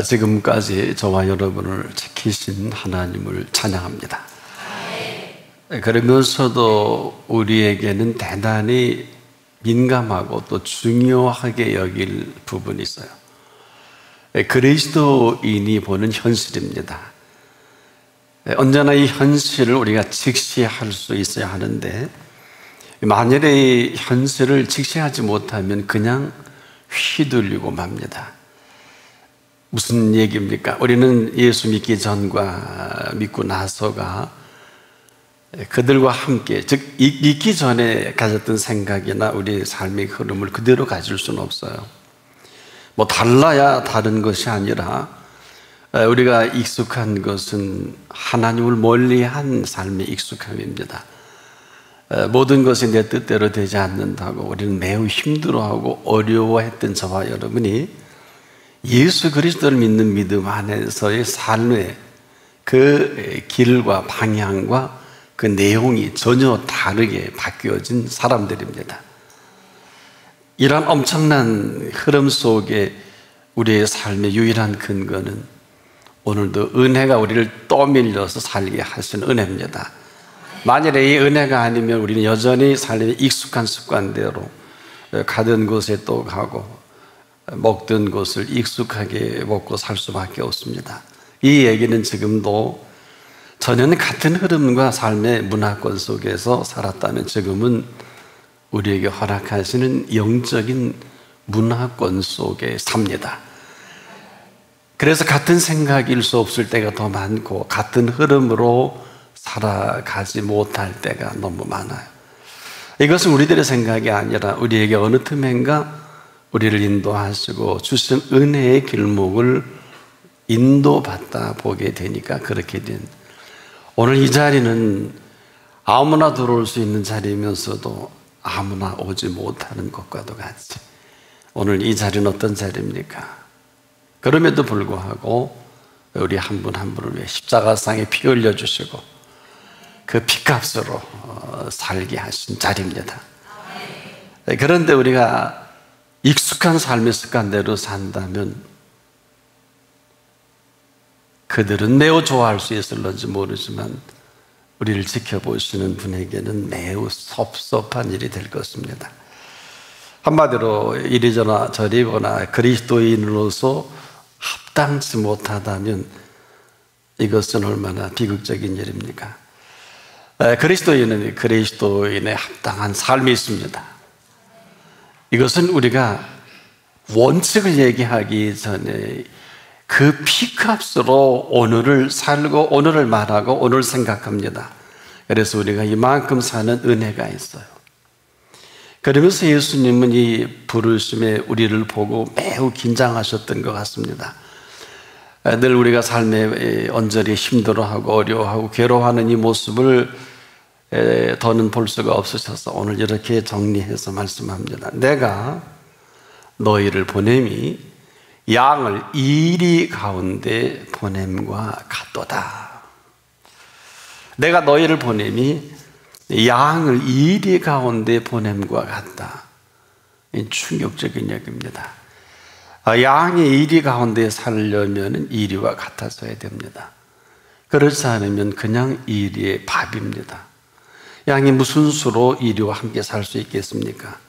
지금까지 저와 여러분을 지키신 하나님을 찬양합니다. 그러면서도 우리에게는 대단히 민감하고 또 중요하게 여길 부분이 있어요. 그리스도인이 보는 현실입니다. 언제나 이 현실을 우리가 직시할 수 있어야 하는데, 만일에 이 현실을 직시하지 못하면 그냥 휘둘리고 맙니다. 무슨 얘기입니까? 우리는 예수 믿기 전과 믿고 나서가 그들과 함께, 즉 믿기 전에 가졌던 생각이나 우리의 삶의 흐름을 그대로 가질 수는 없어요. 뭐 달라야 다른 것이 아니라 우리가 익숙한 것은 하나님을 멀리한 삶의 익숙함입니다. 모든 것이 내 뜻대로 되지 않는다고 우리는 매우 힘들어하고 어려워했던 저와 여러분이 예수 그리스도를 믿는 믿음 안에서의 삶의 그 길과 방향과 그 내용이 전혀 다르게 바뀌어진 사람들입니다. 이런 엄청난 흐름 속에 우리의 삶의 유일한 근거는 오늘도 은혜가 우리를 떠밀려서 살게 하신 은혜입니다. 만일에 이 은혜가 아니면 우리는 여전히 삶의 익숙한 습관대로 가던 곳에 또 가고 먹던 것을 익숙하게 먹고 살 수밖에 없습니다. 이 얘기는 지금도 전혀 같은 흐름과 삶의 문화권 속에서 살았다면 지금은 우리에게 허락하시는 영적인 문화권 속에 삽니다. 그래서 같은 생각일 수 없을 때가 더 많고 같은 흐름으로 살아가지 못할 때가 너무 많아요. 이것은 우리들의 생각이 아니라 우리에게 어느 틈엔가 우리를 인도하시고 주신 은혜의 길목을 인도받다 보게 되니까 그렇게 된, 오늘 이 자리는 아무나 들어올 수 있는 자리이면서도 아무나 오지 못하는 것과도 같이 오늘 이 자리는 어떤 자리입니까? 그럼에도 불구하고 우리 한 분 한 분을 위해 십자가상에 피 흘려주시고 그 피값으로 살게 하신 자리입니다. 그런데 우리가 익숙한 삶의 습관대로 산다면 그들은 매우 좋아할 수 있을런지 모르지만 우리를 지켜보시는 분에게는 매우 섭섭한 일이 될 것입니다. 한마디로 이리저나 저리거나 그리스도인으로서 합당치 못하다면 이것은 얼마나 비극적인 일입니까? 그리스도인은 그리스도인의 합당한 삶이 있습니다. 이것은 우리가 원칙을 얘기하기 전에 그 피값으로 오늘을 살고 오늘을 말하고 오늘을 생각합니다. 그래서 우리가 이만큼 사는 은혜가 있어요. 그러면서 예수님은 이 부르심에 우리를 보고 매우 긴장하셨던 것 같습니다. 늘 우리가 삶에 언저리 힘들어하고 어려워하고 괴로워하는 이 모습을 더는 볼 수가 없으셔서 오늘 이렇게 정리해서 말씀합니다. 내가 너희를 보냄이 양을 이리 가운데 보냄과 같도다. 내가 너희를 보냄이 양을 이리 가운데 보냄과 같다. 충격적인 얘기입니다. 양이 이리 가운데 살려면 이리와 같아져야 됩니다. 그렇지 않으면 그냥 이리의 밥입니다. 양이 무슨 수로 이리와 함께 살 수 있겠습니까?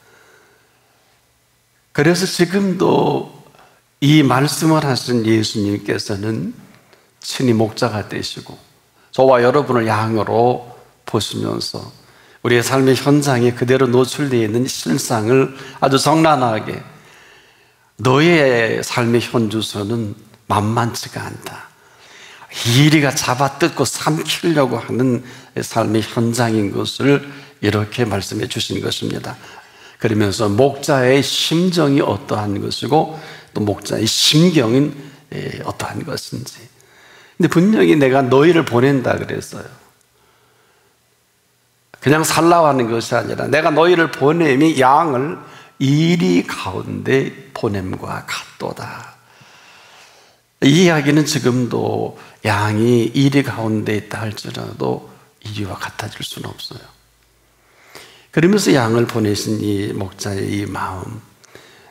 그래서 지금도 이 말씀을 하신 예수님께서는 친히 목자가 되시고 저와 여러분을 양으로 보시면서 우리의 삶의 현장에 그대로 노출되어 있는 실상을 아주 적나라하게 너의 삶의 현주소는 만만치가 않다. 이리가 잡아뜯고 삼키려고 하는 삶의 현장인 것을 이렇게 말씀해 주신 것입니다. 그러면서 목자의 심정이 어떠한 것이고 또 목자의 심경은 어떠한 것인지. 근데 분명히 내가 너희를 보낸다 그랬어요. 그냥 살라고 하는 것이 아니라 내가 너희를 보냄이 양을 이리 가운데 보냄과 같도다. 이 이야기는 지금도 양이 이리 가운데 있다 할지라도 이리와 같아질 수는 없어요. 그러면서 양을 보내신 이 목자의 이 마음,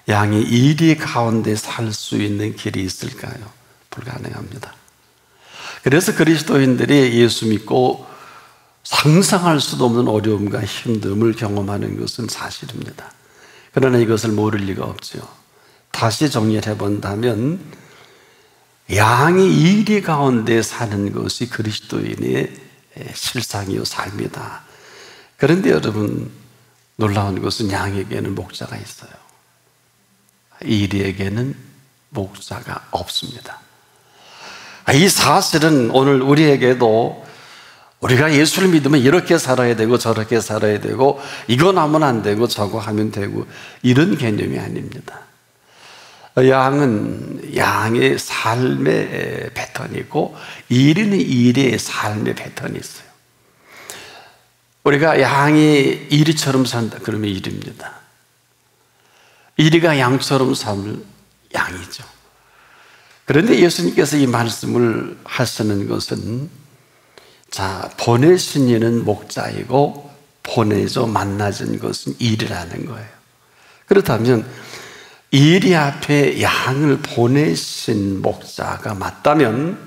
양이 이리 가운데 살 수 있는 길이 있을까요? 불가능합니다. 그래서 그리스도인들이 예수 믿고 상상할 수도 없는 어려움과 힘듦을 경험하는 것은 사실입니다. 그러나 이것을 모를 리가 없죠. 다시 정리를 해본다면 양이 이리 가운데 사는 것이 그리스도인의 실상이요 삶이다. 그런데 여러분, 놀라운 것은 양에게는 목자가 있어요. 이리에게는 목자가 없습니다. 이 사실은 오늘 우리에게도 우리가 예수를 믿으면 이렇게 살아야 되고 저렇게 살아야 되고 이건 하면 안 되고 저거 하면 되고 이런 개념이 아닙니다. 양은 양의 삶의 패턴이 있고 이리는 이리의 삶의 패턴이 있어요. 우리가 양이 이리처럼 산다 그러면 이리입니다. 이리가 양처럼 살면 양이죠. 그런데 예수님께서 이 말씀을 하시는 것은 자, 보내신 이는 목자이고 보내져 만나진 것은 이리라는 거예요. 그렇다면 이리 앞에 양을 보내신 목자가 맞다면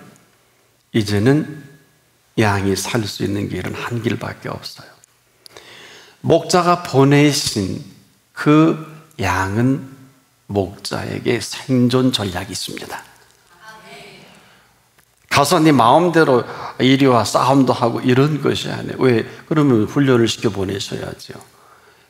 이제는 양이 살 수 있는 길은 한 길밖에 없어요. 목자가 보내신 그 양은 목자에게 생존 전략이 있습니다. 가서 네 마음대로 이리 와 싸움도 하고 이런 것이 아니에요. 왜? 그러면 훈련을 시켜 보내셔야죠.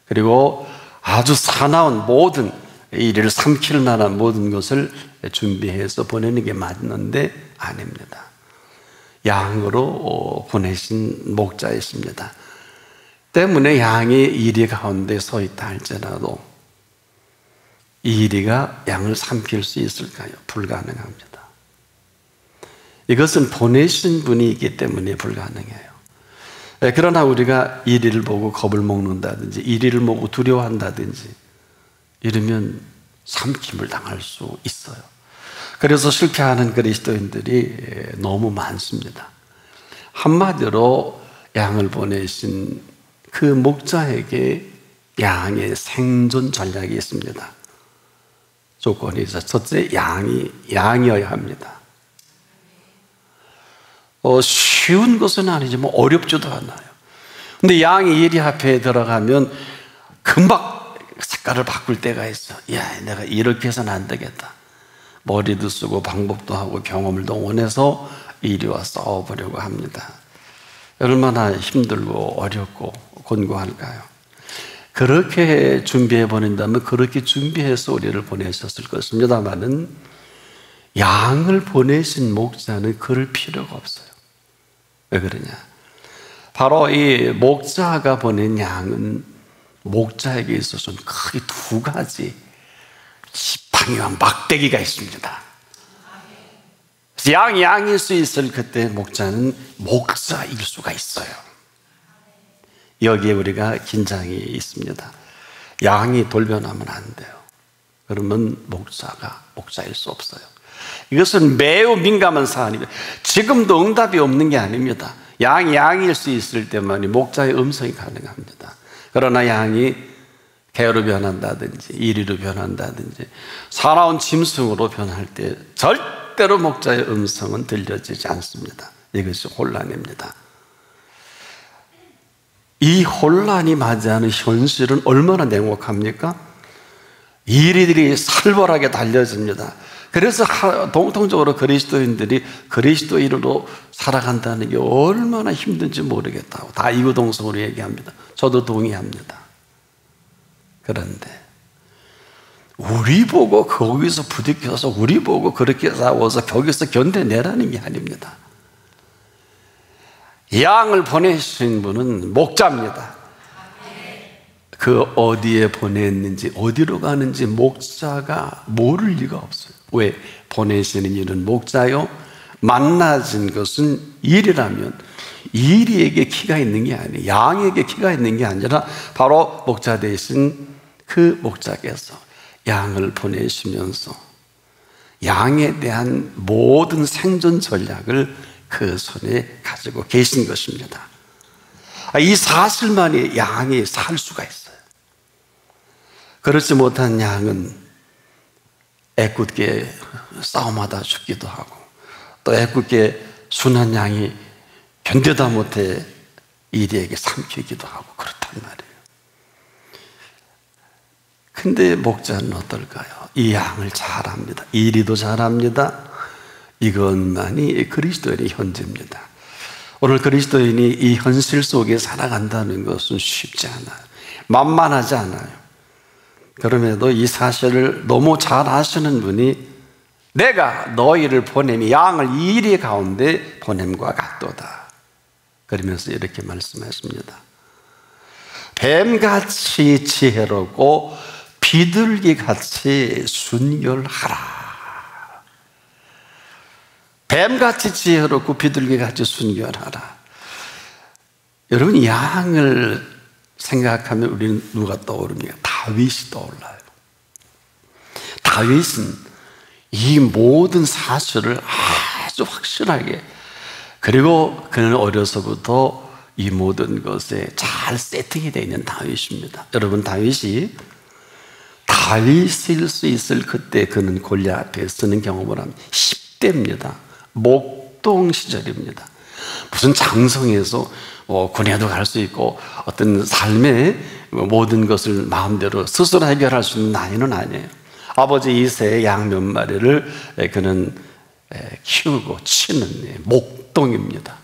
그리고 아주 사나운 모든 이리를 삼킬 만한 모든 것을 준비해서 보내는 게 맞는데 아닙니다. 양으로 보내신 목자이십니다. 때문에 양이 이리 가운데 서 있다 할지라도 이리가 양을 삼킬 수 있을까요? 불가능합니다. 이것은 보내신 분이 있기 때문에 불가능해요. 그러나 우리가 이리를 보고 겁을 먹는다든지 이리를 보고 두려워한다든지 이러면 삼킴을 당할 수 있어요. 그래서 실패하는 그리스도인들이 너무 많습니다. 한마디로 양을 보내신 그 목자에게 양의 생존 전략이 있습니다. 조건이 있어요. 첫째, 양이어야 합니다. 쉬운 것은 아니지만 어렵지도 않아요. 근데 양이 이리 앞에 들어가면 금방 색깔을 바꿀 때가 있어. 야, 내가 이렇게 해서는 안 되겠다. 머리도 쓰고 방법도 하고 경험을 동원해서 이리와 싸워보려고 합니다. 얼마나 힘들고 어렵고 곤고할까요? 그렇게 준비해 보낸다면 그렇게 준비해서 우리를 보내셨을 것입니다만은 양을 보내신 목자는 그럴 필요가 없어요. 왜 그러냐? 바로 이 목자가 보낸 양은 목자에게 있어서는 크게 두 가지 지팡이와 막대기가 있습니다. 양일 수 있을 그때 목자는 목자일 수가 있어요. 여기에 우리가 긴장이 있습니다. 양이 돌변하면 안 돼요. 그러면 목자가 목자일 수 없어요. 이것은 매우 민감한 사안입니다. 지금도 응답이 없는 게 아닙니다. 양일 수 있을 때만이 목자의 음성이 가능합니다. 그러나 양이 개로 변한다든지 이리로 변한다든지 사나운 짐승으로 변할 때 절대로 목자의 음성은 들려지지 않습니다. 이것이 혼란입니다. 이 혼란이 맞이하는 현실은 얼마나 냉혹합니까? 이리들이 살벌하게 달려집니다. 그래서 공통적으로 그리스도인들이 그리스도인으로 살아간다는 게 얼마나 힘든지 모르겠다고 다 이구동성으로 얘기합니다. 저도 동의합니다. 그런데 우리 보고 거기서 부딪혀서 우리 보고 그렇게 싸워서 거기서 견뎌내라는 게 아닙니다. 양을 보내신 분은 목자입니다. 그 어디에 보냈는지 어디로 가는지 목자가 모를 리가 없어요. 왜? 보내시는 이는 목자요 만나진 것은 일이라면 이리에게 키가 있는 게 아니에요. 양에게 키가 있는 게 아니라 바로 목자 대신 그 목자께서 양을 보내시면서 양에 대한 모든 생존 전략을 그 손에 가지고 계신 것입니다. 이 사실만이 양이 살 수가 있어요. 그렇지 못한 양은 애꿎게 싸움하다 죽기도 하고, 또 애꿎게 순한 양이 견디다 못해 이리에게 삼키기도 하고 그렇단 말이에요. 근데 목자는 어떨까요? 이 양을 잘 압니다. 이리도 잘 압니다. 이것만이 그리스도인의 현재입니다. 오늘 그리스도인이 이 현실 속에 살아간다는 것은 쉽지 않아요. 만만하지 않아요. 그럼에도 이 사실을 너무 잘 아시는 분이 내가 너희를 보냄이 양을 이 이리 가운데 보냄과 같도다. 그러면서 이렇게 말씀하십니다. 뱀같이 지혜롭고 비둘기같이 순결하라. 뱀같이 지혜롭고 비둘기같이 순결하라. 여러분, 양을 생각하면 우리는 누가 떠오릅니까? 다윗이 떠올라요. 다윗은 이 모든 사실을 아주 확실하게, 그리고 그는 어려서부터 이 모든 것에 잘 세팅이 되어 있는 다윗입니다. 여러분, 다윗일 수 있을 그때 그는 골리앗 앞에 서는 경험을 합니다. 10대입니다. 목동 시절입니다. 무슨 장성에서 군에도 갈 수 있고 어떤 삶의 모든 것을 마음대로 스스로 해결할 수 있는 나이는 아니에요. 아버지 이새의 양 몇 마리를 그는 키우고 치는 목동입니다.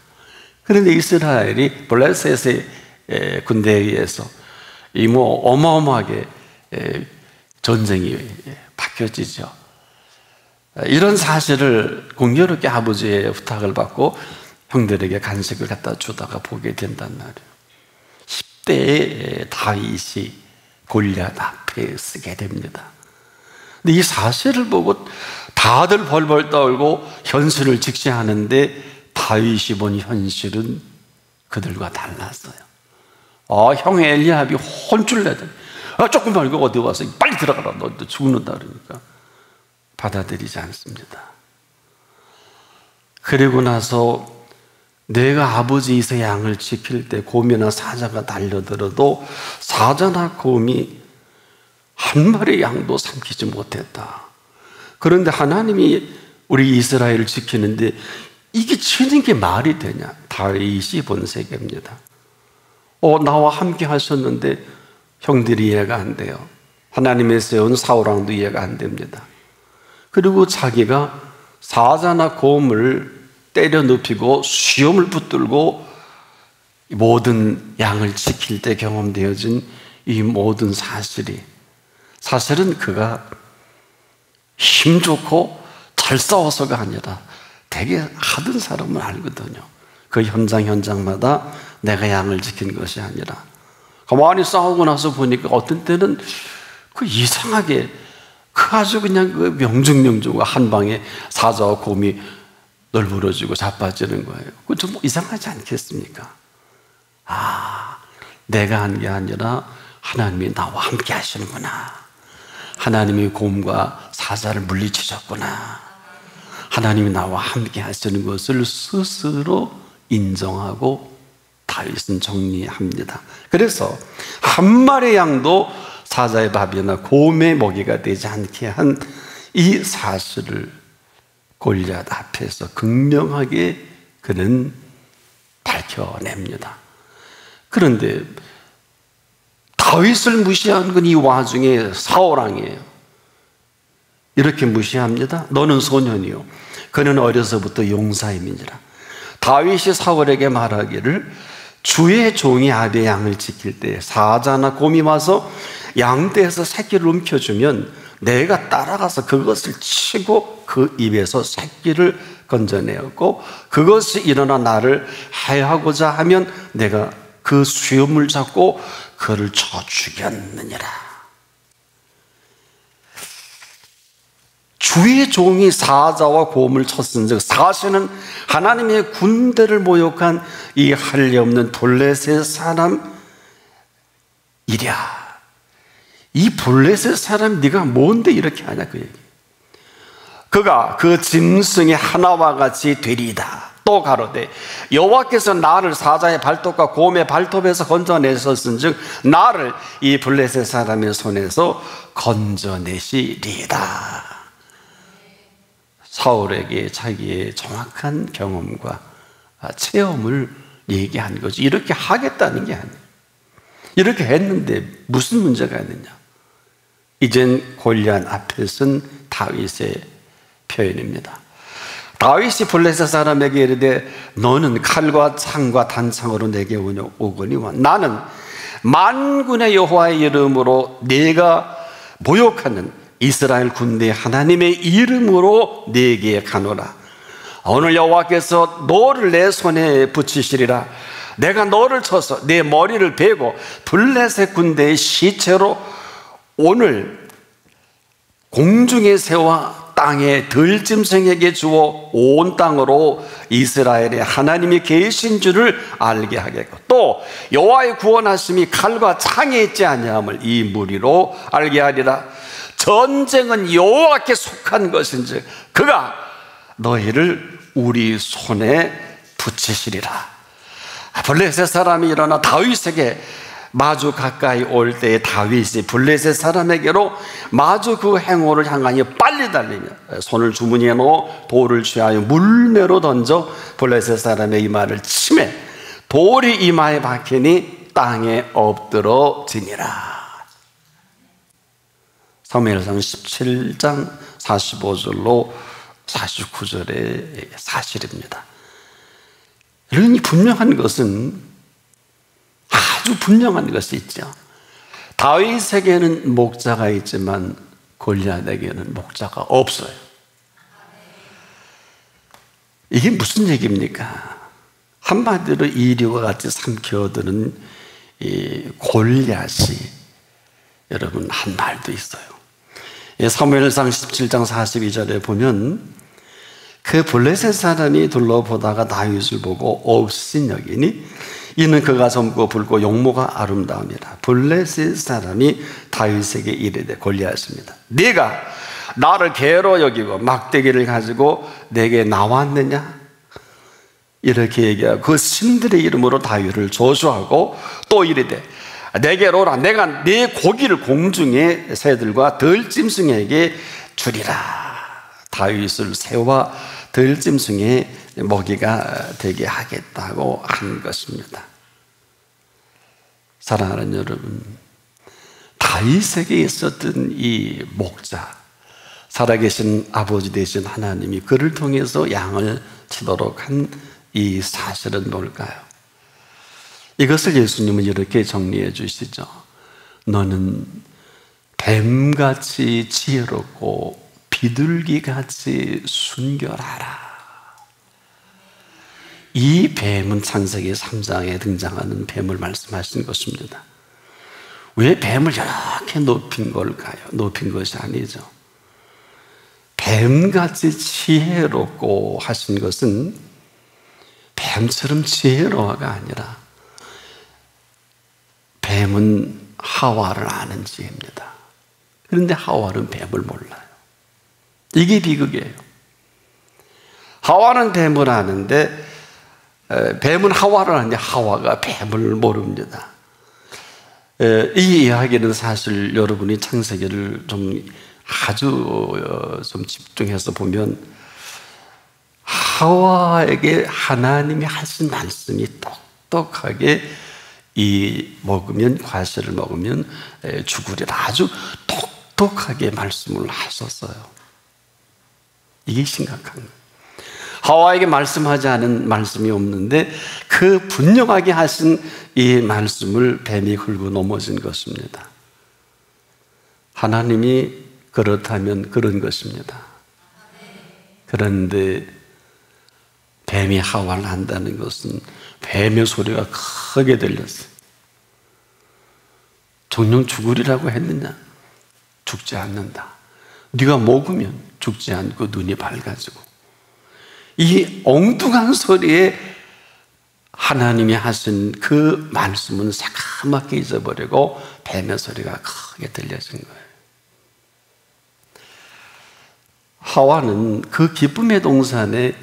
그런데 이스라엘이 블레셋의 군대에 의해서 어마어마하게 전쟁이 바뀌어지죠. 이런 사실을 공교롭게 아버지의 부탁을 받고 형들에게 간식을 갖다 주다가 보게 된단 말이에요. 10대의 다윗이 골리앗 앞에 서게 됩니다. 근데 이 사실을 보고 다들 벌벌 떨고 현실을 직시하는데 다윗이 본 현실은 그들과 달랐어요. 형 엘리압이 혼쭐 내더니 조금만 이거 어디 와서 빨리 들어가라, 너 죽는다 그러니까 받아들이지 않습니다. 그리고 나서 내가 아버지 이새 양을 지킬 때 곰이나 사자가 달려들어도 사자나 곰이 한 마리 양도 삼키지 못했다. 그런데 하나님이 우리 이스라엘을 지키는데 이게 치는 게 말이 되냐? 다윗이 본 세계입니다. 나와 함께 하셨는데 형들이 이해가 안 돼요. 하나님의 세운 사울왕도 이해가 안 됩니다. 그리고 자기가 사자나 곰을 때려 눕히고 수염을 붙들고 모든 양을 지킬 때 경험되어진 이 모든 사실은 그가 힘 좋고 잘 싸워서가 아니라 되게 하던 사람을 알거든요. 그 현장마다 내가 양을 지킨 것이 아니라 가만히 싸우고 나서 보니까 어떤 때는 그 이상하게 아주 그냥 그 명중명중하고 한 방에 사자와 곰이 널브러지고 자빠지는 거예요. 그거 좀 이상하지 않겠습니까? 내가 한 게 아니라 하나님이 나와 함께 하시는구나. 하나님이 곰과 사자를 물리치셨구나. 하나님이 나와 함께 하시는 것을 스스로 인정하고 다윗은 정리합니다. 그래서 한 마리 양도 사자의 밥이나 곰의 먹이가 되지 않게 한 이 사실을 골리앗 앞에서 극명하게 그는 밝혀냅니다. 그런데 다윗을 무시한 건 이 와중에 사울왕이에요. 이렇게 무시합니다. 너는 소년이요 그는 어려서부터 용사임이니라. 다윗이 사울에게 말하기를 주의 종이 아비의 양을 지킬 때 사자나 곰이 와서 양떼에서 새끼를 움켜주면 내가 따라가서 그것을 치고 그 입에서 새끼를 건져내었고 그것이 일어나 나를 해하고자 하면 내가 그 수염을 잡고 그를 쳐 죽였느니라. 주의 종이 사자와 곰을 쳤은즉 사실은 하나님의 군대를 모욕한 이 할례 없는 블레셋 사람이랴. 이 블레셋 사람 네가 뭔데 이렇게 하냐 그 얘기. 그가 그 짐승이 하나와 같이 되리이다. 또 가로되 여호와께서 나를 사자의 발톱과 곰의 발톱에서 건져내셨은즉 나를 이 블레셋 사람의 손에서 건져내시리이다. 사울에게 자기의 정확한 경험과 체험을 얘기한 거죠. 이렇게 하겠다는 게 아니에요. 이렇게 했는데 무슨 문제가 있느냐? 이젠 골리앗 앞에 선 다윗의 표현입니다. 다윗이 블레셋 사람에게 이르되 너는 칼과 창과 단창으로 내게 오거니와 나는 만군의 여호와의 이름으로 네가 모욕하는 이스라엘 군대 하나님의 이름으로 네게 가노라. 오늘 여호와께서 너를 내 손에 붙이시리라. 내가 너를 쳐서 내 머리를 베고 블레셋 군대의 시체로 오늘 공중의 새와 땅의 들짐승에게 주어 온 땅으로 이스라엘의 하나님이 계신 줄을 알게 하겠고 또 여호와의 구원하심이 칼과 창에 있지 아니함을 이 무리로 알게 하리라. 전쟁은 여호와께 속한 것인즉 그가 너희를 우리 손에 붙이시리라. 블레셋 사람이 일어나 다윗에게 마주 가까이 올 때에 다윗이 블레셋 사람에게로 마주 그 행호를 향하여 빨리 달리며 손을 주머니에 넣어 돌을 취하여 물매로 던져 블레셋 사람의 이마를 치매 돌이 이마에 박히니 땅에 엎드러지니라. 사무엘상 17장 45절로 49절의 사실입니다. 이런 분명한 것은 아주 분명한 것이 있죠. 다윗에게는 목자가 있지만 골리앗에게는 목자가 없어요. 이게 무슨 얘기입니까? 한마디로 이리와 같이 삼켜드는 이 골리앗이 여러분 한 말도 있어요. 사무엘상 17장 42절에 보면 그 블레셋 사람이 둘러보다가 다윗을 보고 없인 여기니 이는 그가 젊고 붉고 용모가 아름다움이라. 블레셋 사람이 다윗에게 이르되 골리앗입니다. 네가 나를 개로 여기고 막대기를 가지고 내게 나왔느냐? 이렇게 얘기하고 그 신들의 이름으로 다윗을 조수하고 또 이르되 내게로 오라. 내가 네 고기를 공중의 새들과 들짐승에게 주리라. 다윗을 새와 들짐승의 먹이가 되게 하겠다고 한 것입니다. 사랑하는 여러분, 다윗에게 있었던 이 목자, 살아계신 아버지 되신 하나님이 그를 통해서 양을 치도록 한 이 사실은 뭘까요? 이것을 예수님은 이렇게 정리해 주시죠. 너는 뱀같이 지혜롭고 비둘기같이 순결하라. 이 뱀은 창세기 3장에 등장하는 뱀을 말씀하신 것입니다. 왜 뱀을 이렇게 높인 걸까요? 높인 것이 아니죠. 뱀같이 지혜롭고 하신 것은 뱀처럼 지혜로워가 아니라 뱀은 하와를 아는 지혜입니다. 그런데 하와는 뱀을 몰라요. 이게 비극이에요. 하와는 뱀을 아는데 뱀은 하와를 아는데 하와가 뱀을 모릅니다. 이 이야기는 사실 여러분이 창세기를 좀 아주 좀 집중해서 보면 하와에게 하나님이 하신 말씀이 똑똑하게 이 먹으면 과실을 먹으면 죽으리라 아주 똑똑하게 말씀을 하셨어요. 이게 심각한 거예요. 하와에게 말씀하지 않은 말씀이 없는데 그 분명하게 하신 이 말씀을 뱀이 긁고 넘어진 것입니다. 하나님이 그렇다면 그런 것입니다. 그런데 뱀이 하와를 한다는 것은 뱀의 소리가 크게 들렸어요. 정녕 죽으리라고 했느냐? 죽지 않는다. 네가 먹으면 죽지 않고 눈이 밝아지고. 이 엉뚱한 소리에 하나님이 하신 그 말씀은 새까맣게 잊어버리고 뱀의 소리가 크게 들려진 거예요. 하와는 그 기쁨의 동산에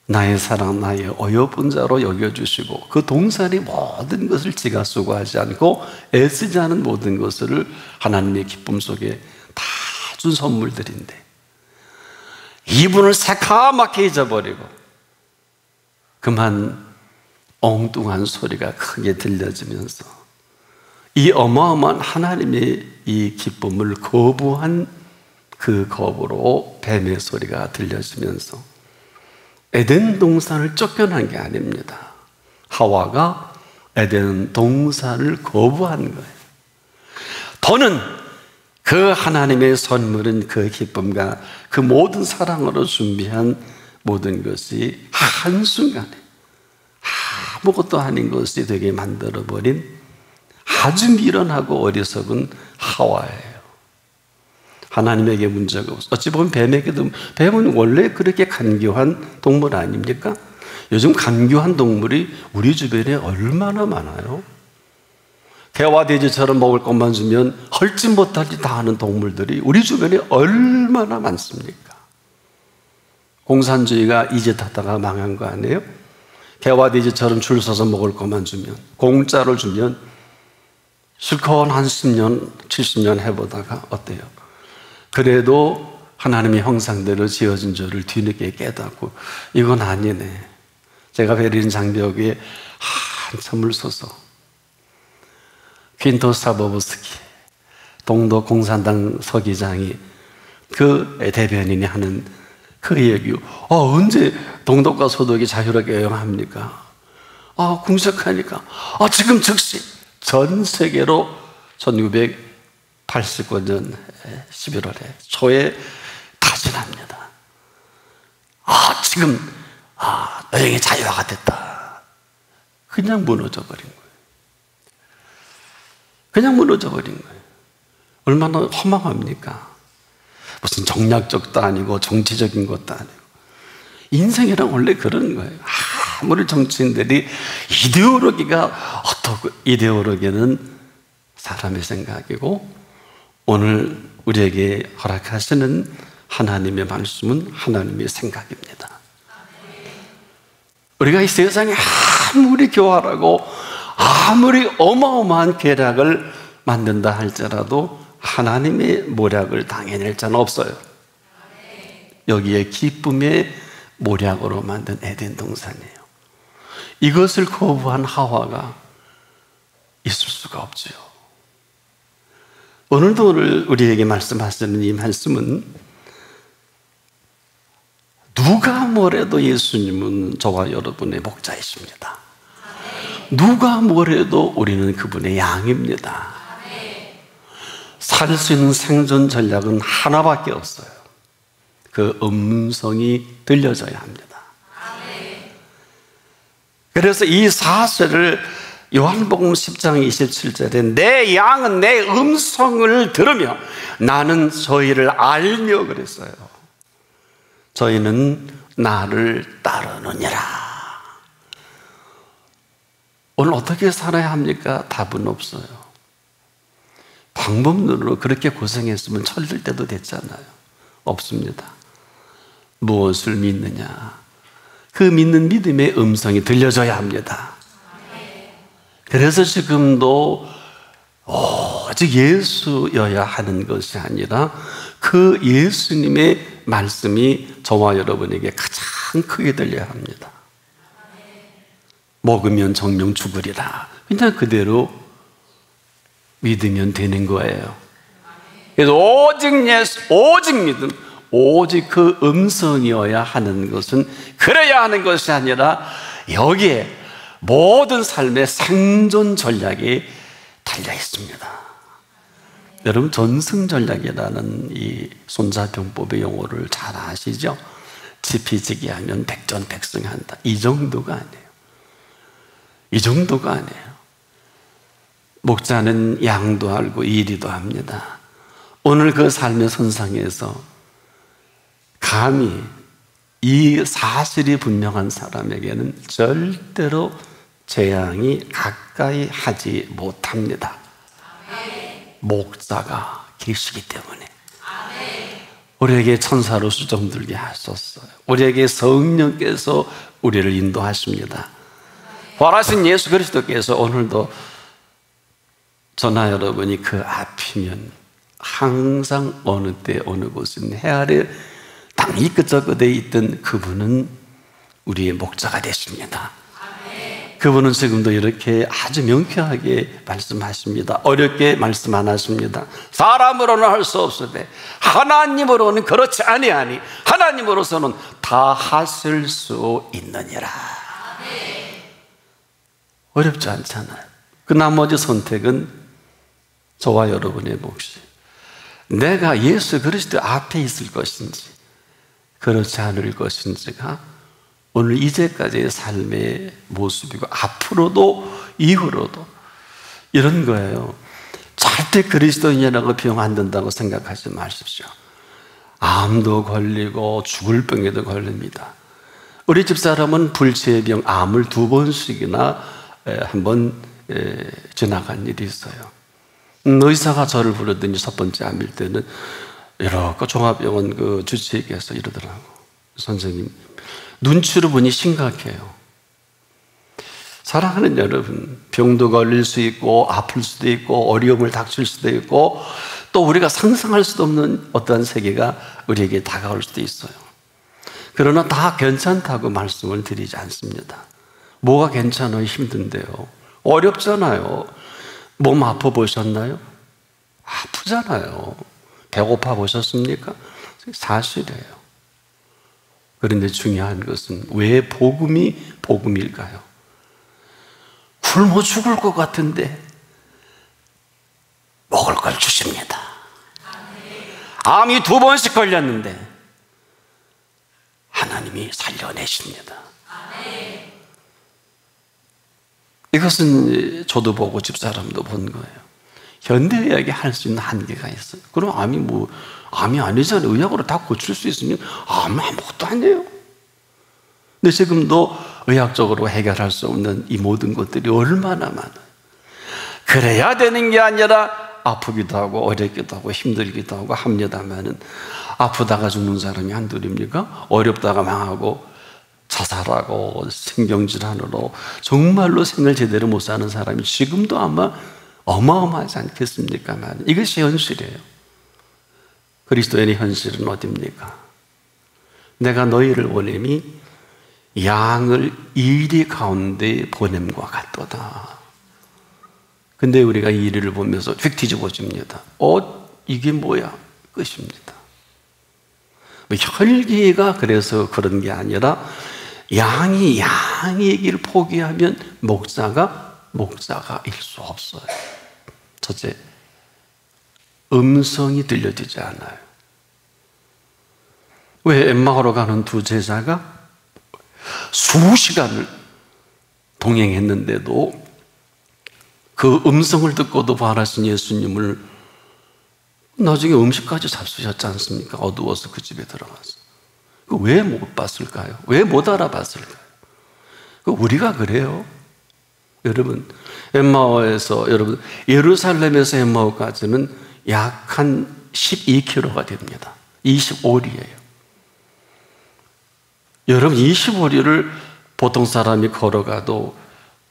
나의 사랑, 나의 어여쁜자로 여겨주시고 그 동산의 모든 것을 지가 수고하지 않고 애쓰지 않은 모든 것을 하나님의 기쁨 속에 다 준 선물들인데 이분을 새카맣게 잊어버리고 그만 엉뚱한 소리가 크게 들려지면서 이 어마어마한 하나님의 이 기쁨을 거부한 그 거부로 뱀의 소리가 들려지면서 에덴 동산을 쫓겨난 게 아닙니다. 하와가 에덴 동산을 거부한 거예요. 더는 그 하나님의 선물은 그 기쁨과 그 모든 사랑으로 준비한 모든 것이 한순간에 아무것도 아닌 것이 되게 만들어버린 아주 미련하고 어리석은 하와예요. 하나님에게 문제가 없어. 어찌 보면 뱀에게도, 뱀은 원래 그렇게 간교한 동물 아닙니까? 요즘 간교한 동물이 우리 주변에 얼마나 많아요. 개와 돼지처럼 먹을 것만 주면 헐짓 못할 짓 다 하는 동물들이 우리 주변에 얼마나 많습니까? 공산주의가 이제 타다가 망한 거 아니에요? 개와 돼지처럼 줄 서서 먹을 것만 주면, 공짜로 주면 실컷 한 10년, 70년 해보다가 어때요? 그래도 하나님의 형상대로 지어진 줄을 뒤늦게 깨닫고 이건 아니네. 제가 베를린 장벽에 한참을 서서 퀸토 사보브스키 동독 공산당 서기장이 그 대변인이 하는 그 얘기, 언제 동독과 서독이 자유롭게 여행합니까? 궁색하니까 지금 즉시 전 세계로 1989년 11월에 초에 타진합니다. 지금 여행의 자유화가 됐다. 그냥 무너져 버린 거예요. 그냥 무너져 버린 거예요. 얼마나 허망합니까? 무슨 정략적도 아니고 정치적인 것도 아니고. 인생이란 원래 그런 거예요. 아무리 정치인들이 이데올로기가 어떻고, 이데올로기는 사람의 생각이고 오늘 우리에게 허락하시는 하나님의 말씀은 하나님의 생각입니다. 우리가 이 세상에 아무리 교활하고 아무리 어마어마한 계략을 만든다 할지라도 하나님의 모략을 당해낼 자는 없어요. 여기에 기쁨의 모략으로 만든 에덴 동산이에요. 이것을 거부한 하와가 있을 수가 없죠. 오늘도 우리에게 말씀하시는 이 말씀은 누가 뭐래도 예수님은 저와 여러분의 목자이십니다. 누가 뭐래도 우리는 그분의 양입니다. 살 수 있는 생존 전략은 하나밖에 없어요. 그 음성이 들려져야 합니다. 그래서 이 사실을 요한복음 10장 27절에 내 양은 내 음성을 들으며 나는 저희를 알며 그랬어요. 저희는 나를 따르느니라. 오늘 어떻게 살아야 합니까? 답은 없어요. 방법론으로 그렇게 고생했으면 철들 때도 됐잖아요. 없습니다. 무엇을 믿느냐? 그 믿는 믿음의 음성이 들려져야 합니다. 그래서 지금도 오직 예수여야 하는 것이 아니라 그 예수님의 말씀이 저와 여러분에게 가장 크게 들려야 합니다. 먹으면 정령 죽으리라. 그냥 그대로 믿으면 되는 거예요. 그래서 오직 예수, 오직 믿음, 오직 그 음성이어야 하는 것은 그래야 하는 것이 아니라 여기에 모든 삶의 생존 전략이 달려 있습니다. 여러분 전승전략이라는 이 손자병법의 용어를 잘 아시죠? 지피지기하면 백전백승한다. 이 정도가 아니에요. 이 정도가 아니에요. 목자는 양도 알고 이리도 합니다. 오늘 그 삶의 선상에서 감히 이 사실이 분명한 사람에게는 절대로 재앙이 가까이 하지 못합니다. 목자가 계시기 때문에. 우리에게 천사로 수정들게 하셨어요. 우리에게 성령께서 우리를 인도하십니다. 부활하신 예수 그리스도께서 오늘도 저나 여러분이 그 앞이면 항상 어느 때 어느 곳은 해 아래 땅이 끄적거려 있던 그분은 우리의 목자가 되십니다. 그분은 지금도 이렇게 아주 명쾌하게 말씀하십니다. 어렵게 말씀 안 하십니다. 사람으로는 할 수 없으되 하나님으로는 그렇지 아니하니 하나님으로서는 다 하실 수 있느니라. 어렵지 않잖아요. 그 나머지 선택은 저와 여러분의 몫이, 내가 예수 그리스도 앞에 있을 것인지 그렇지 않을 것인지가 오늘 이제까지의 삶의 모습이고 앞으로도 이후로도 이런 거예요. 절대 그리스도인이라고 병 안 든다고 생각하지 마십시오. 암도 걸리고 죽을 병에도 걸립니다. 우리 집사람은 불치의 병, 암을 2번씩이나 한번 지나간 일이 있어요. 의사가 저를 부르더니 첫 번째 암일 때는 이렇게 종합병원 그 주치의께서 이러더라고. 선생님, 눈치로 보니 심각해요. 사랑하는 여러분, 병도 걸릴 수 있고 아플 수도 있고 어려움을 닥칠 수도 있고 또 우리가 상상할 수도 없는 어떠한 세계가 우리에게 다가올 수도 있어요. 그러나 다 괜찮다고 말씀을 드리지 않습니다. 뭐가 괜찮아요? 힘든데요. 어렵잖아요. 몸 아파 보셨나요? 아프잖아요. 배고파 보셨습니까? 사실이에요. 그런데 중요한 것은 왜 복음이 복음일까요? 굶어 죽을 것 같은데 먹을 걸 주십니다. 암이 2번씩 걸렸는데 하나님이 살려내십니다. 이것은 저도 보고 집사람도 본 거예요. 현대의학이 할 수 있는 한계가 있어요. 그럼 암이 아니잖아요. 의학으로 다 고칠 수 있으면 아무것도 아니에요. 근데 지금도 의학적으로 해결할 수 없는 이 모든 것들이 얼마나 많아요. 그래야 되는 게 아니라 아프기도 하고 어렵기도 하고 힘들기도 하고 합니다만은 아프다가 죽는 사람이 한둘입니까? 어렵다가 망하고 자살하고 신경질환으로 정말로 생을 제대로 못 사는 사람이 지금도 아마 어마어마하지 않겠습니까? 이것이 현실이에요. 그리스도인의 현실은 어디입니까? 내가 너희를 보냄이 양을 이리 가운데 보냄과 같도다. 근데 우리가 이리를 보면서 휙 뒤집어집니다. 이게 뭐야? 끝입니다. 혈기가 그래서 그런 게 아니라 양이 양의 길 포기하면 목자가 일 수 없어요. 첫째, 음성이 들려지지 않아요. 왜 엠마오로 가는 2 제자가 수시간을 동행했는데도 그 음성을 듣고도 부활하신 예수님을 나중에 음식까지 잡수셨지 않습니까? 어두워서 그 집에 들어가서. 왜 못 봤을까요? 왜 못 알아봤을까요? 우리가 그래요. 여러분, 엠마오에서 예루살렘에서 엠마오까지는 약 한 12km가 됩니다. 25리예요. 여러분, 25리를 보통 사람이 걸어가도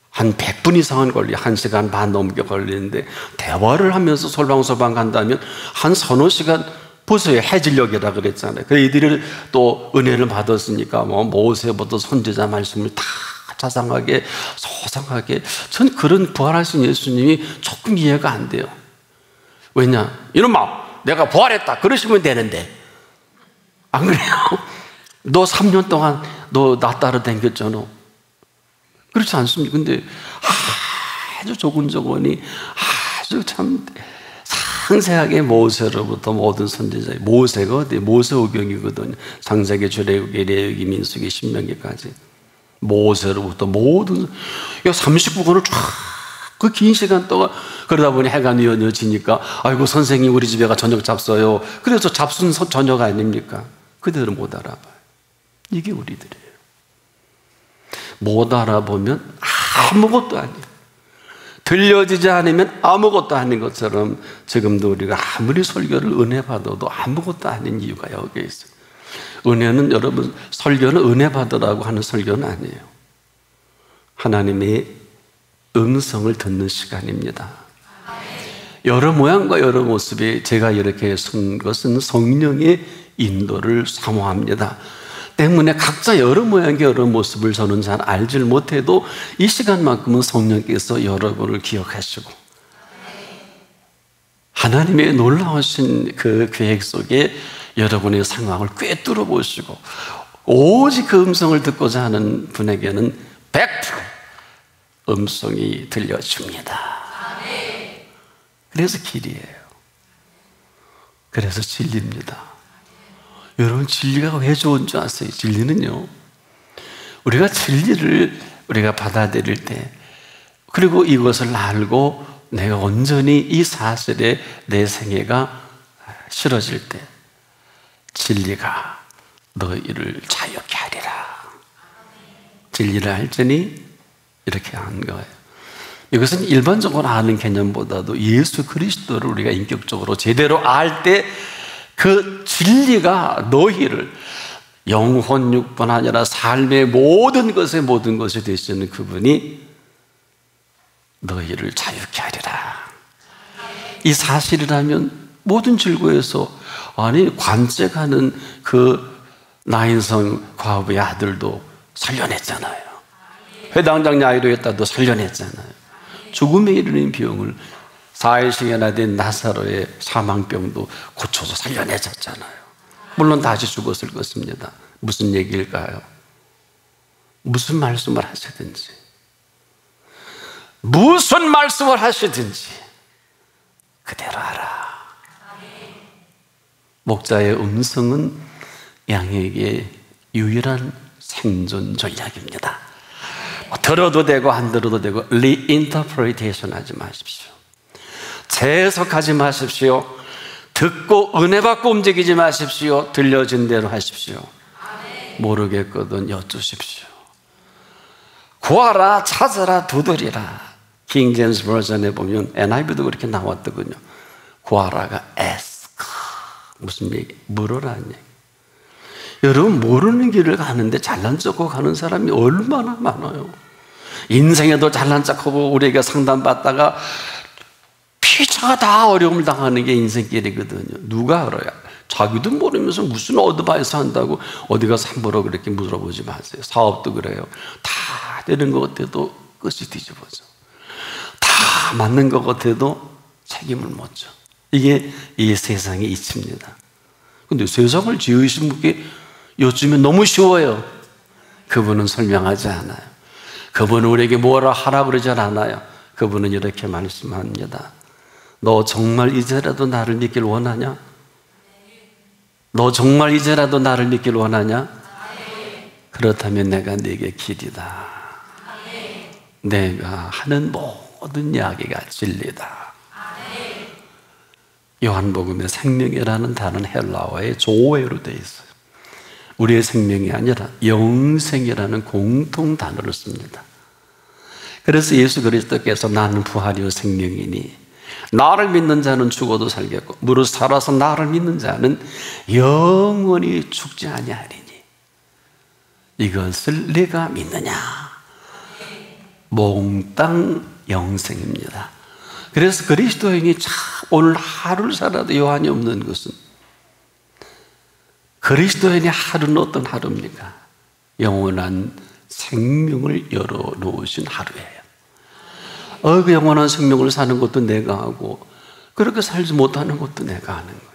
한 100분 이상은 걸려. 1시간 반 넘게 걸리는데 대화를 하면서 솔방솔방 간다면 한 서너 시간. 보세요. 해질녘이라 그랬잖아요. 그 이들을 또 은혜를 받았으니까 모세부터 선지자 말씀을 다 자상하게 소상하게. 전 그런 부활하신 예수님이 조금 이해가 안 돼요. 왜냐? 이놈아, 내가 부활했다 그러시면 되는데 안 그래요? 너 3년 동안 너 나 따라 다녔잖아. 그렇지 않습니까? 근데 아주 조근조근히 아주 참 상세하게 모세로부터 모든 선지자, 모세가 어디? 모세오경이거든요. 창세기, 출애굽기, 레위기, 민수기, 신명기까지 모세로부터 모든 39권을 쫙 그 긴 시간 동안 그러다 보니 해가 뉘어지니까 아이고 선생님 우리 집에가 저녁 잡숴요. 그래서 잡순 저녁 아닙니까? 그들은 못 알아봐요. 이게 우리들이에요. 못 알아보면 아무것도 아니에요. 들려지지 않으면 아무것도 아닌 것처럼 지금도 우리가 아무리 설교를 은혜 받아도 아무것도 아닌 이유가 여기에 있어요. 은혜는 여러분, 설교는 은혜 받으라고 하는 설교는 아니에요. 하나님의 음성을 듣는 시간입니다. 여러 모양과 여러 모습의 제가 이렇게 쓴 것은 성령의 인도를 사모합니다. 때문에 각자 여러 모양의 여러 모습을 저는 잘 알질 못해도 이 시간만큼은 성령께서 여러분을 기억하시고 하나님의 놀라우신 그 계획 속에 여러분의 상황을 꿰뚫어 보시고 오직 그 음성을 듣고자 하는 분에게는 100% 음성이 들려줍니다. 그래서 길이에요. 그래서 진리입니다. 여러분, 진리가 왜 좋은 줄 아세요? 진리는요, 우리가 진리를 우리가 받아들일 때, 그리고 이것을 알고 내가 온전히 이 사실에 내 생애가 실어질 때, 진리가 너희를 자유케 하리라. 진리를 알지니 이렇게 한 거예요. 이것은 일반적으로 아는 개념보다도 예수 그리스도를 우리가 인격적으로 제대로 알 때 그 진리가 너희를 영혼 육뿐 아니라 삶의 모든 것이 되시는 그분이 너희를 자유케 하리라. 이 사실이라면 모든 질고에서 아니 관책하는 그 나인성 과부의 아들도 살려냈잖아요. 회당장 야이로였다도 살려냈잖아요. 죽음에 이르는 병을 4일씩이나 된 나사로의 사망병도 고쳐서 살려내셨잖아요. 물론 다시 죽었을 것입니다. 무슨 얘기일까요? 무슨 말씀을 하시든지 무슨 말씀을 하시든지 그대로 하라. 목자의 음성은 양에게 유일한 생존 전략입니다. 들어도 되고 안 들어도 되고 리인터프리테이션 하지 마십시오. 재해석하지 마십시오. 듣고 은혜 받고 움직이지 마십시오. 들려진 대로 하십시오. 모르겠거든 여쭈십시오. 구하라, 찾아라, 두드리라. 킹 제임스 버전에 보면 NIV도 그렇게 나왔더군요. 구하라가 ask. 무슨 얘기? 물으라는 얘기. 여러분, 모르는 길을 가는데 잘난 척하고 가는 사람이 얼마나 많아요. 인생에도 잘난 척하고 우리에게 상담받다가 피차가 다 어려움을 당하는 게 인생길이거든요. 누가 알아요? 자기도 모르면서 무슨 어드바이스 한다고 어디 가서 함부로 그렇게 물어보지 마세요. 사업도 그래요. 다 되는 것 같아도 끝이 뒤집어져. 다 맞는 것 같아도 책임을 못 져. 이게 이 세상의 이치입니다. 근데 세상을 지으신 분께 여쭈면 너무 쉬워요. 그분은 설명하지 않아요. 그분은 우리에게 뭐라 하라 그러지 않아요. 그분은 이렇게 말씀합니다. 너 정말 이제라도 나를 믿길 원하냐? 너 정말 이제라도 나를 믿길 원하냐? 그렇다면 내가 네게 길이다. 내가 하는 모든 이야기가 진리다. 요한복음에 생명이라는 단어는 헬라어의 조회로 되어 있어요. 우리의 생명이 아니라 영생이라는 공통 단어를 씁니다. 그래서 예수 그리스도께서 나는 부활이요 생명이니 나를 믿는 자는 죽어도 살겠고 무릇 살아서 나를 믿는 자는 영원히 죽지 아니하리니 이것을 네가 믿느냐? 몽땅 영생입니다. 그래서 그리스도인이 참 오늘 하루를 살아도 여한이 없는 것은 그리스도인의 하루는 어떤 하루입니까? 영원한 생명을 열어놓으신 하루예요. 그 영원한 생명을 사는 것도 내가 하고 그렇게 살지 못하는 것도 내가 하는 거예요.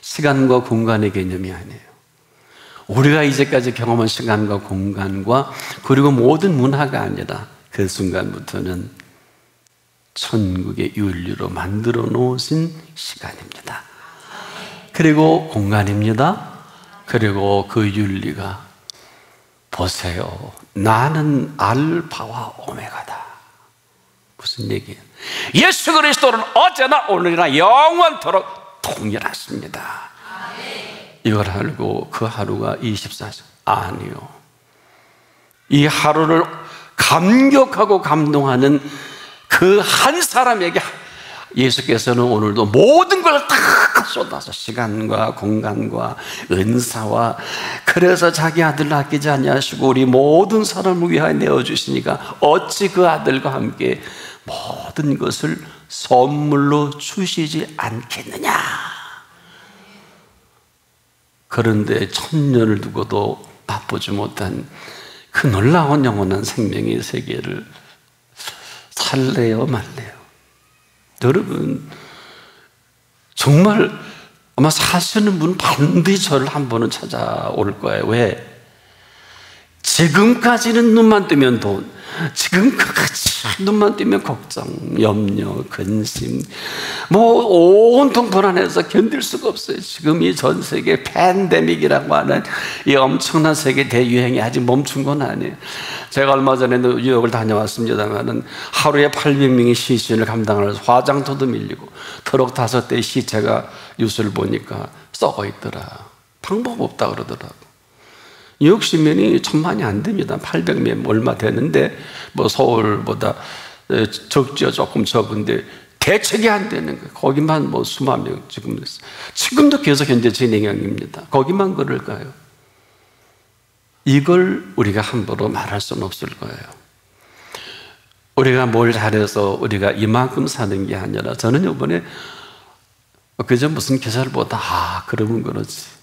시간과 공간의 개념이 아니에요. 우리가 이제까지 경험한 시간과 공간과 그리고 모든 문화가 아니라 그 순간부터는 천국의 윤리로 만들어 놓으신 시간입니다. 그리고 공간입니다. 그리고 그 윤리가 보세요. 나는 알파와 오메가다. 무슨 얘기예요? 예수 그리스도는 어제나 오늘이나 영원토록 동일하십니다. 이걸 알고 그 하루가 24시간 아니요. 이 하루를 감격하고 감동하는 그 한 사람에게 예수께서는 오늘도 모든 걸 다 쏟아서 시간과 공간과 은사와 그래서 자기 아들을 아끼지 아니하시고 우리 모든 사람을 위하여 내어주시니까 어찌 그 아들과 함께 모든 것을 선물로 주시지 않겠느냐. 그런데 천년을 두고도 맛보지 못한 그 놀라운 영원한 생명의 세계를 살래요, 말래요? 여러분, 정말 아마 사시는 분 반드시 저를 한 번은 찾아올 거예요. 왜? 지금까지는 눈만 뜨면 돈, 지금까지 눈만 뜨면 걱정, 염려, 근심, 온통 불안해서 견딜 수가 없어요. 지금 이 전 세계 팬데믹이라고 하는 이 엄청난 세계 대유행이 아직 멈춘 건 아니에요. 제가 얼마 전에 뉴욕을 다녀왔습니다만은 하루에 800명의 시신을 감당하면서 화장터도 밀리고 트럭 5대의 시체가 뉴스를 보니까 썩어 있더라. 방법 없다 그러더라고. 뉴욕 시민이 1000만이 안 됩니다. 800명 얼마 되는데 서울보다 적죠. 조금 적은데 대책이 안 되는 거예요. 거기만 수만 명 지금도 계속 현재 진행형입니다. 거기만 그럴까요? 이걸 우리가 함부로 말할 수는 없을 거예요. 우리가 뭘 잘해서 우리가 이만큼 사는 게 아니라, 저는 이번에 그저 무슨 기사를 보다 그러면 그렇지,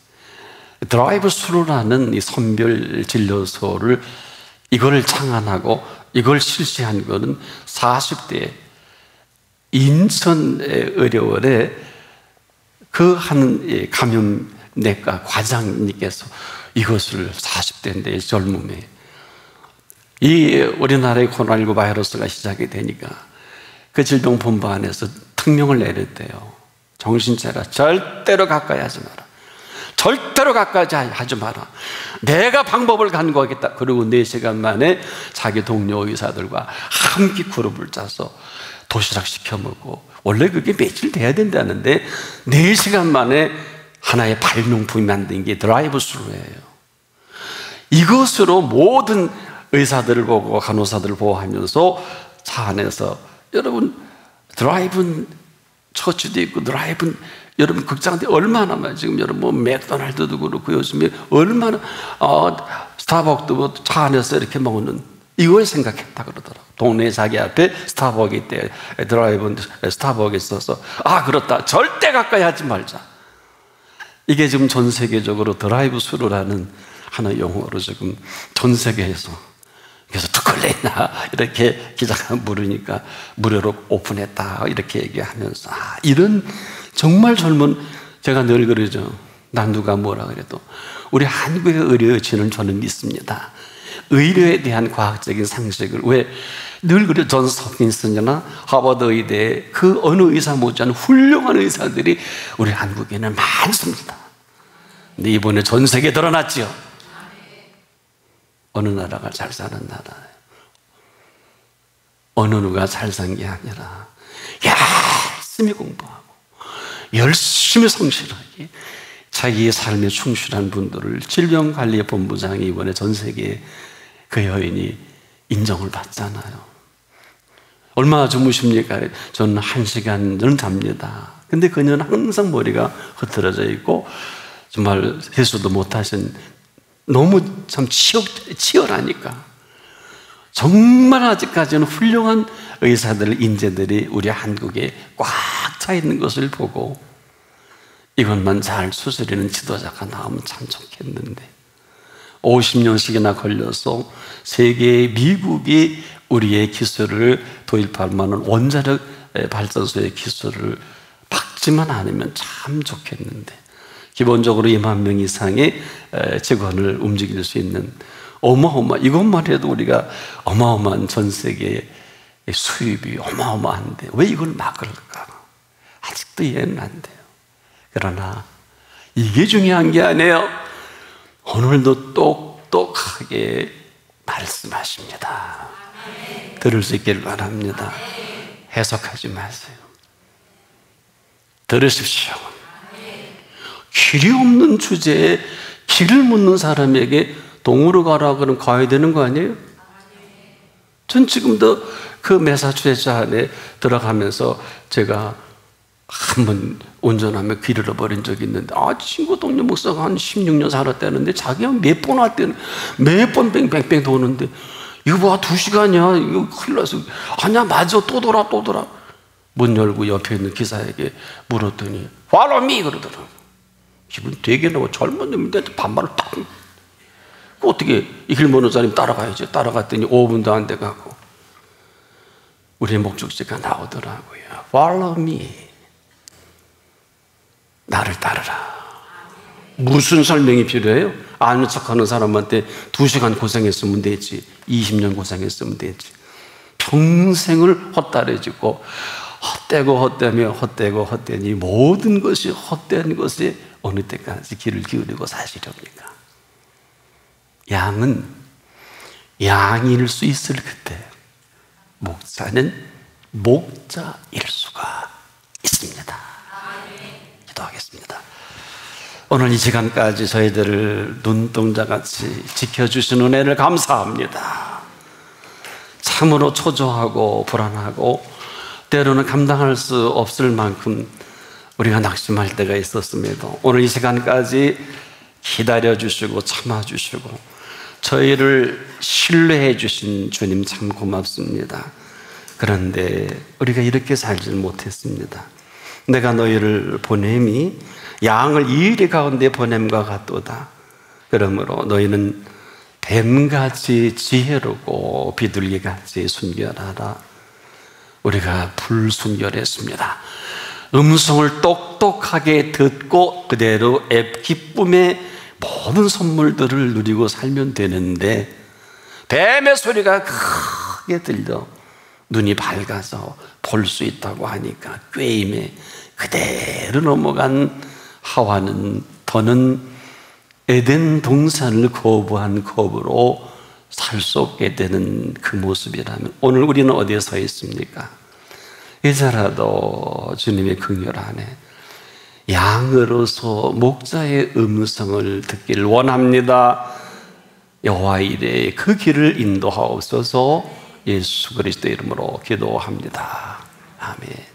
드라이브 스루라는 이 선별 진료소를 이걸 창안하고 이걸 실시한 거는 40대 인천의 의료원에 그 한 감염내과 과장님께서 이것을 40대인데 젊음에 이 우리나라의 코로나19 바이러스가 시작이 되니까 그 질병본부 안에서 특명을 내렸대요. 정신차려, 절대로 가까이 하지 마라. 절대로 가까이 하지 마라. 내가 방법을 간구하겠다. 그리고 4시간 만에 자기 동료 의사들과 함께 그룹을 짜서 도시락 시켜 먹고, 원래 그게 며칠 돼야 된다는데 4시간 만에 하나의 발명품이 만든 게 드라이브 스루예요. 이것으로 모든 의사들을 보고 간호사들을 보호하면서 차 안에서, 여러분 드라이브는 처치도 있고 드라이브는 여러분 극장인데 얼마나 많아요. 지금 여러분 맥도날드도 그렇고 요즘에 얼마나 스타벅도 차 안에서 이렇게 먹는, 이걸 생각했다 그러더라고요. 동네 자기 앞에 스타벅이 있대. 드라이브는 스타벅이 있어서 그렇다, 절대 가까이 하지 말자. 이게 지금 전 세계적으로 드라이브 스루라는 하나의 용어로 지금 전 세계에서, 그래서 투클레나 이렇게 기자가 물으니까 무료로 오픈했다 이렇게 얘기하면서, 이런 정말 젊은, 제가 늘 그러죠. 난 누가 뭐라 그래도 우리 한국의 의료의 진을 저는 믿습니다. 의료에 대한 과학적인 상식을, 왜 늘 그래, 존스 홉킨스나 하버드 의대 그 어느 의사 못지않은 훌륭한 의사들이 우리 한국에는 많습니다. 근데 이번에 전 세계에 드러났죠. 어느 나라가 잘 사는 나라예요. 어느 누가 잘 산 게 아니라 열심히 공부하고 열심히 성실하게 자기의 삶에 충실한 분들을 질병관리본부장이 이번에 전 세계에 그 여인이 인정을 받잖아요. 얼마나 주무십니까? 저는 1시간은 잡니다. 근데 그녀는 항상 머리가 흐트러져 있고 정말 세수도 못하신, 너무 참 치열하니까. 정말 아직까지는 훌륭한 의사들, 인재들이 우리 한국에 꽉 차 있는 것을 보고 이것만 잘 추스리는 지도자가 나오면 참 좋겠는데, 50년씩이나 걸려서 세계의 미국이 우리의 기술을 도입할 만한 원자력 발전소의 기술을 박지만 않으면 참 좋겠는데, 기본적으로 2만 명 이상의 직원을 움직일 수 있는 이것만 해도 우리가 어마어마한 전 세계의 수입이 어마어마한데 왜 이걸 막을까? 아직도 이해는 안 돼요. 그러나 이게 중요한 게 아니에요. 오늘도 똑똑하게 말씀하십니다. 들을 수 있기를 바랍니다. 해석하지 마세요. 들으십시오. 길이 없는 주제에 길을 묻는 사람에게 동으로 가라 그러면 가야 되는 거 아니에요? 전 지금도 그 매사추세츠 안에 들어가면서 제가 한번 운전하며 길 잃어버린 적이 있는데, 친구 동료 목사가 한 16년 살았다는데 자기가 몇 번 왔대는, 몇 번 뺑뺑뺑 도는데 이거 봐 2시간이야 이거 큰일 나서, 아니야 맞아 또 돌아 문 열고 옆에 있는 기사에게 물었더니 Follow me 그러더라고. 기분 되게 나고 젊은 놈인데 반말을 딱. 어떻게 이 길 모르는 사람이 따라가야지. 따라갔더니 5분도 안 돼가고 우리의 목적지가 나오더라고요. Follow me. 나를 따르라. 무슨 설명이 필요해요? 아는 척하는 사람한테 2시간 고생했으면 되지, 20년 고생했으면 되지. 평생을 헛다려지고 헛되고 헛되며 헛되고 헛되니 모든 것이 헛된 것에 어느 때까지 귀를 기울이고 사시렵니까? 양은 양일 수 있을 그때, 목자는 목자일 수가 있습니다. 기도하겠습니다. 오늘 이 시간까지 저희들을 눈동자같이 지켜주신 은혜를 감사합니다. 참으로 초조하고 불안하고 때로는 감당할 수 없을 만큼 우리가 낙심할 때가 있었음에도 오늘 이 시간까지 기다려주시고 참아주시고 저희를 신뢰해 주신 주님 참 고맙습니다. 그런데 우리가 이렇게 살지는 못했습니다. 내가 너희를 보냄이 양을 이리 가운데 보냄과 같도다. 그러므로 너희는 뱀같이 지혜롭고 비둘기같이 순결하라. 우리가 불순결했습니다. 음성을 똑똑하게 듣고 그대로 기쁨의 모든 선물들을 누리고 살면 되는데 뱀의 소리가 크게 들려 눈이 밝아서 볼 수 있다고 하니까 꾀임에 그대로 넘어간 하와는 더는 에덴 동산을 거부한 겁으로 살 수 없게 되는 그 모습이라면 오늘 우리는 어디에 서 있습니까? 이제라도 주님의 긍휼 안에 양으로서 목자의 음성을 듣기를 원합니다. 여호와 이레 그 길을 인도하옵소서. 예수 그리스도 이름으로 기도합니다. 아멘.